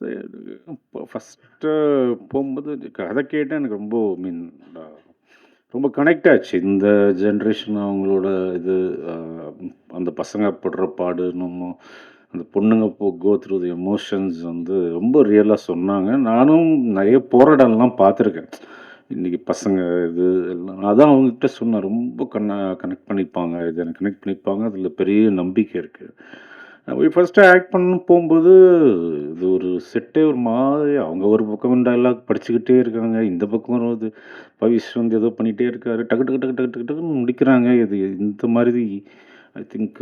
இப்போ ஃபஸ்ட்டு போகும்போது கதை கேட்டா எனக்கு ரொம்ப அ ரொம்ப கனெக்ட் ஆச்சு. இந்த ஜென்ரேஷன் அவங்களோட இது அ அந்த பசங்க படுற பாடு, அந்த பொண்ணுங்க கோ த்ரூ தி எமோஷன்ஸ் வந்து ரொம்ப ரியலா சொன்னாங்க. நானும் நெறைய போராட்டம்லாம் பார்த்துருக்கேன். இன்னைக்கு பசங்க இது எல்லாம் அதான் அவங்ககிட்ட சொன்னேன். ரொம்ப கனெக்ட் பண்ணிப்பாங்க. இத கனெக்ட் பண்ணிப்பாங்க. அதில பெரிய நம்பிக்கை இருக்கு. ஃபர்ஸ்ட்டு ஆக்ட் பண்ண போம்போது, இது ஒரு செட்டே ஒரு மாதிரி அவங்க ஒரு பக்கம் டயலாக் படிச்சுக்கிட்டே இருக்காங்க. இந்த பக்கம் வருது பவிஷ் வந்து ஏதோ பண்ணிட்டே இருக்காரு. டக்கு டக்கு டக்கு டக்கு டக்கு டக்குன்னு முடிக்கிறாங்க. இது இந்த மாதிரி ஐ திங்க்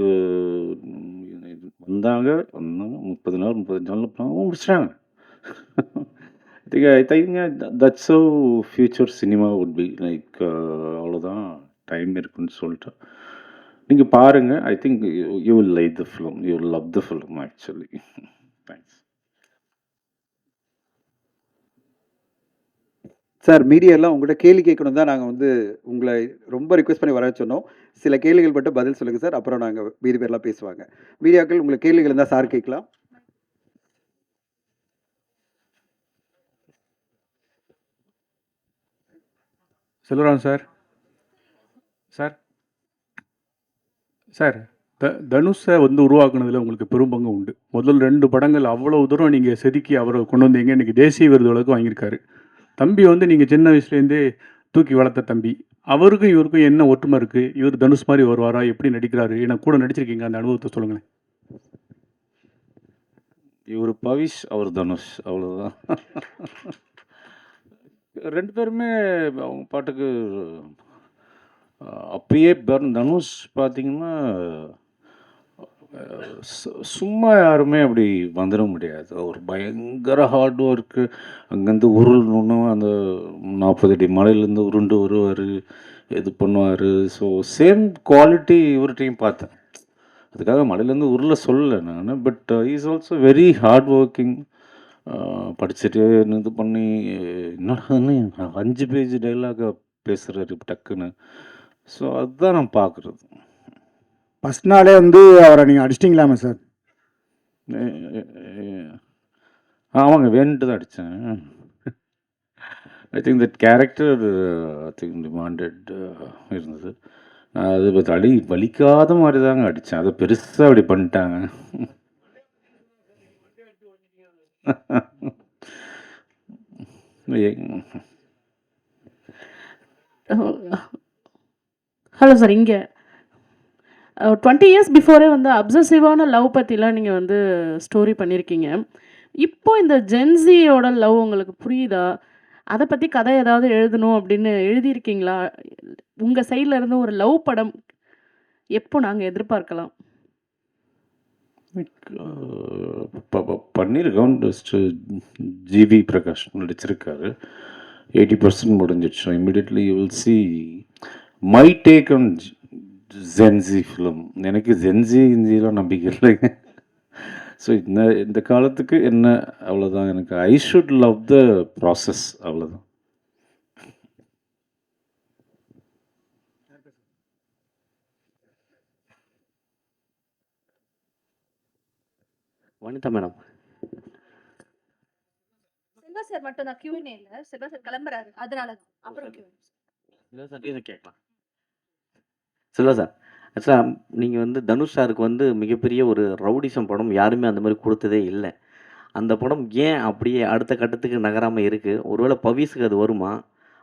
வந்தாங்க 30 நாள் 35 நாள்ல பண்ணாங்க முடிச்சுட்டாங்க. I think that's how future cinema would be like அவ்வளோதான் டைம் இருக்குன்னு சொல்லிட்டு. நீங்க பாருங்க. I think you will like the film. You will love the film actually. Thanks. Sir மீடியாலாம் உங்கள்ட்ட கேள்வி கேட்கணும் தான் நாங்க வந்து உங்கள ரொம்ப ரிக்வெஸ்ட் பண்ணி வர சொன்னோம். சில கேள்விகள் மட்டும் பதில் சொல்லுங்க சார். அப்புறம் நாங்க மீதி பேர்லாம் பேசுவாங்க. மீடியாக்கள் உங்களுக்கு கேள்விகள் இருந்தா சார் கேட்கலாம். செல்வராஜ் சார். சார் சார் தனுஷை வந்து உருவாக்குனதில் உங்களுக்கு பெரும் பங்கு உண்டு. முதல் 2 படங்கள் அவ்வளோ தூரம் நீங்கள் செதுக்கி அவரை கொண்டு வந்தீங்க. இன்றைக்கி தேசிய விருது வரைக்கும் வாங்கியிருக்காரு. தம்பி வந்து நீங்கள் சின்ன வயசுலேருந்தே தூக்கி வளர்த்த தம்பி. அவருக்கும் இவருக்கும் என்ன ஒற்றுமை இருக்குது? இவர் தனுஷ் மாதிரி வருவாரா? எப்படி நடிக்கிறாரு? ஏன்னா கூட நடிச்சிருக்கீங்க, அந்த அனுபவத்தை சொல்லுங்களேன். இவரு பவிஷ், அவர் தனுஷ் அவ்வளோதான். 2 பேருமே அவங்க பாட்டுக்கு அப்பயே தனுஷ் பார்த்தீங்கன்னா, சும்மா யாருமே அப்படி வந்துட முடியாது. அவர் பயங்கர ஹார்ட் ஒர்க்கு. அங்கேருந்து உருளணும் அந்த 40 அடி மலையிலேருந்து உருண்டு வருவார், இது பண்ணுவார். ஸோ சேம் குவாலிட்டி இவர்கிட்டையும் பார்த்தேன். அதுக்காக மலையிலேருந்து உருள சொல்லலை நான். But is also very hard working. படிச்சுட்டு இது பண்ணி என்னடான்னு 5 பேஜ் டைலாக பேசுகிறாரு டக்குன்னு. ஸோ அதுதான் நான் பார்க்குறது. ஃபஸ்ட் நாளே வந்து அவரை நீங்கள் அடிச்சிட்டிங்களாமே சார்? ஆமாங்க, வேணுன்ட்டு தான் அடித்தேன். I think that character I think demanded இருந்தது. அது வலிக்காத மாதிரி தாங்க அடித்தேன். அதை பெருசாக அப்படி பண்ணிட்டாங்க. Hello sir. இங்கே 20 இயர்ஸ் பிஃபோரே வந்து அப்சசிவான லவ் பற்றிலாம் நீங்கள் வந்து ஸ்டோரி பண்ணியிருக்கீங்க. இப்போ இந்த ஜென்சியோட லவ் உங்களுக்கு புரியுதா? அதை பற்றி கதை ஏதாவது எழுதணும் அப்படின்னு எழுதியிருக்கீங்களா? உங்கள் சைடில் இருந்து ஒரு லவ் படம் எப்போ நாங்கள் எதிர்பார்க்கலாம்? பண்ணியிருக்கோம். ஜிவி பிரகாஷ் நடிச்சிருக்காரு. 80% முடிஞ்சிடுச்சு. Immediately you will see my take on Gen Z film. எனக்கு ஜென்சி இந்தியெலாம் நம்பிக்கை இல்லைங்க. ஸோ இந்த காலத்துக்கு என்ன அவ்வளோதான். எனக்கு I should love the process, அவ்வளோதான். வனிதா மேடம். செல்வா சார் மட்டும் தான் Q&A இல்ல. செல்வா சார் கிளம்புறாரு. அதனால தான். அப்புறம் Q&A. செல்வா சார் இதை கேட்கலாம். செல்வா சார், ஆக்சுவலாக நீங்கள் வந்து தனுஷ் சாருக்கு வந்து மிகப்பெரிய ஒரு ரவுடிசம் படம் யாருமே அந்த மாதிரி கொடுத்ததே இல்லை. அந்த படம் ஏன் அப்படியே அடுத்த கட்டத்துக்கு நகராமல் இருக்குது? ஒருவேளை பவிஸுக்கு அது வருமா?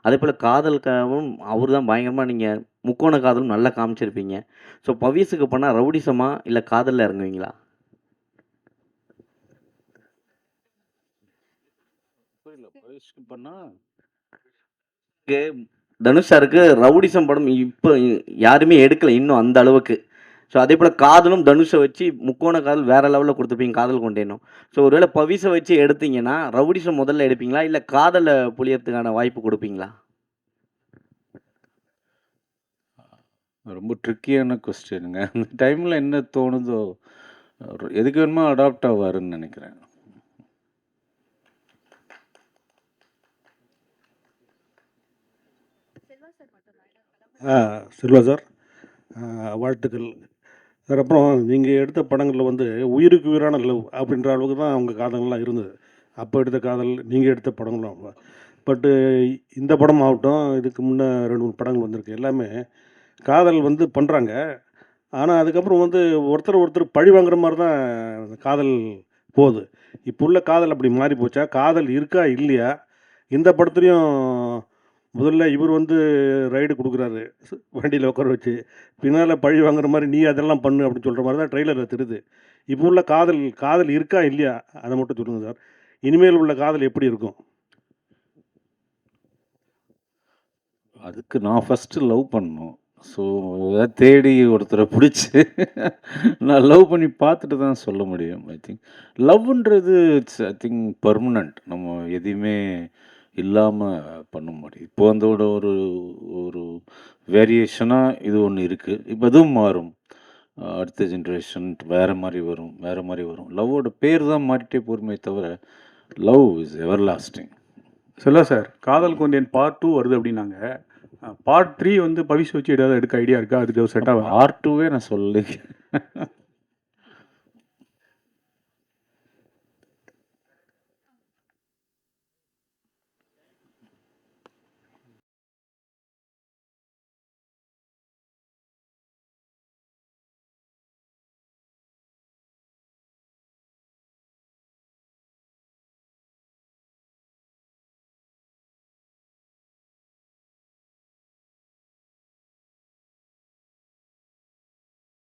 அதே போல் காதலுக்காகவும் அவர் தான் பயங்கரமாக நீங்கள் முக்கோண காதலும் நல்லா காமிச்சிருப்பீங்க. ஸோ பவிஸுக்கு பண்ணால் ரவுடிசமா இல்லை காதலில் இறங்குவீங்களா? தனுஷ் சாருக்கு ரவுடிசம் படம் இப்போ யாருமே எடுக்கலை இன்னும் அந்த அளவுக்கு. ஸோ அதே போல் காதலும் தனுஷை வச்சு முக்கோண காதல் வேறு லெவலில் கொடுத்துருப்பீங்க காதல் கொண்டேனும். ஸோ ஒருவேளை பவிஸை வச்சு எடுத்தீங்கன்னா ரவுடிசம் முதல்ல எடுப்பீங்களா இல்லை காதலை புளியறதுக்கான வாய்ப்பு கொடுப்பீங்களா? ரொம்ப ட்ரிக்கியான கொஸ்டினுங்க. அந்த டைமில் என்ன தோணுதோ எதுக்கு வேணுமோ அடாப்ட் ஆவாருன்னு நினைக்கிறேன். செல்வா சார், வாழ்த்துக்கள் சார். அப்புறம் நீங்கள் எடுத்த படங்களில் வந்து உயிருக்கு உயிரான லவ் அப்படின்ற அளவுக்கு தான் அவங்க காதங்கள்லாம் இருந்தது. அப்போ எடுத்த காதல், நீங்கள் எடுத்த படங்களும். பட்டு இந்த படம் ஆகட்டும், இதுக்கு முன்னே 2, 3 படங்கள் வந்திருக்கு. எல்லாமே காதல் வந்து பண்ணுறாங்க. ஆனால் அதுக்கப்புறம் வந்து ஒருத்தர் பழி வாங்குற மாதிரி தான் காதல் போகுது. இப்போ உள்ள காதல் அப்படி மாறி போச்சா? காதல் இருக்கா இல்லையா? இந்த படத்துலையும் முதல்ல இவர் வந்து ரைடு கொடுக்குறாரு வண்டியில் உட்கார வச்சு, பின்னால் பழி வாங்குற மாதிரி நீ அதெல்லாம் பண்ணு அப்படின்னு சொல்கிற மாதிரி தான் ட்ரெய்லரில் தெரியுது. இப்போ உள்ள காதல் இருக்கா இல்லையா? அதை மட்டும் சொல்லுங்கள் சார். இனிமேல் உள்ள காதல் எப்படி இருக்கும்? அதுக்கு நான் ஃபஸ்ட்டு லவ் பண்ணணும். ஸோ ஏதாவது தேடி ஒருத்தரை பிடிச்சி நான் லவ் பண்ணி பார்த்துட்டு தான் சொல்ல முடியும். ஐ திங்க் லவ்ன்றது இட்ஸ் ஐ திங்க் பெர்மனண்ட். நம்ம எதையுமே இல்லாமல் பண்ண முடியும். இப்போ வந்து ஒரு ஒரு வேரியேஷனாக இது ஒன்று இருக்குது. இப்போ அதுவும் மாறும். அடுத்த ஜென்ரேஷன் வேறு மாதிரி வரும், வேறு மாதிரி வரும். லவ்வோட பேர் தான் மாறிட்டே போருமே தவிர love is ever lasting. Selva sir, காதல் கொண்டேன் பார்ட் 2 வருது அப்படின்னாங்க. பார்ட் 3 வந்து பவிஷ் வச்சு ஏதாவது எடுக்க ஐடியா இருக்கா? அதுக்கு செட் ஆகும். பார்ட் 2வே நான் சொல்லி